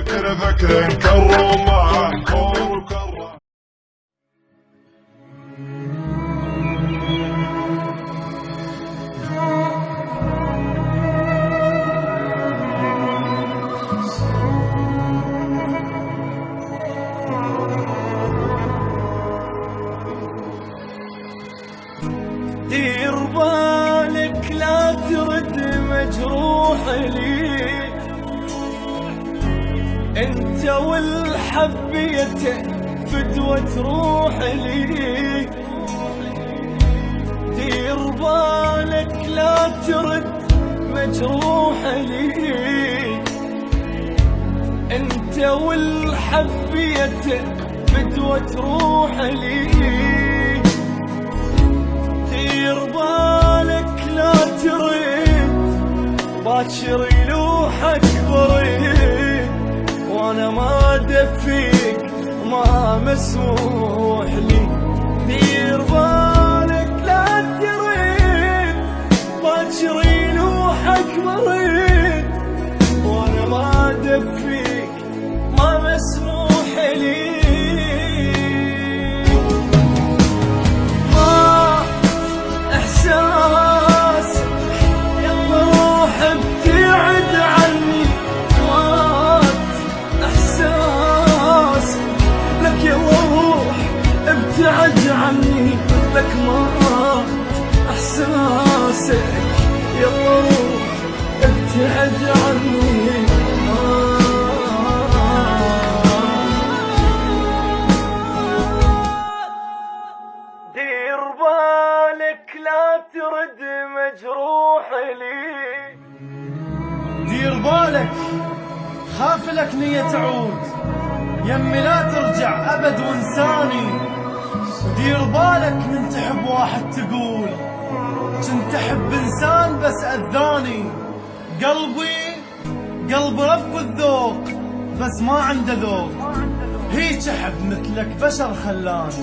إلى ذكر كرمه كور وكره. دير بالك لا ترد مجروح لي، انت والحبيته فدوة تروح لي. دير بالك لا ترد مجروح لي، انت والحبيته فدوة تروح لي. دير بالك لا تريد باكر يلوحك بريد، وانا ما دفيك ما مسموح لي. دير بالك لا تريد باكر يلوحك بريد، وانا ما دفيك ما مسموح لي. ابتعد عني لك ما احساسك، يلا روح ابتعد عني. دير بالك لا ترد مجروح لي، دير بالك خاف لك نية تعود، يمي لا ترجع أبد وانساني. دير بالك من تحب واحد تقول كنت أحب إنسان بس أذاني. قلبي رفق الذوق بس ما عنده ذوق، هيك أحب مثلك بشر خلاني.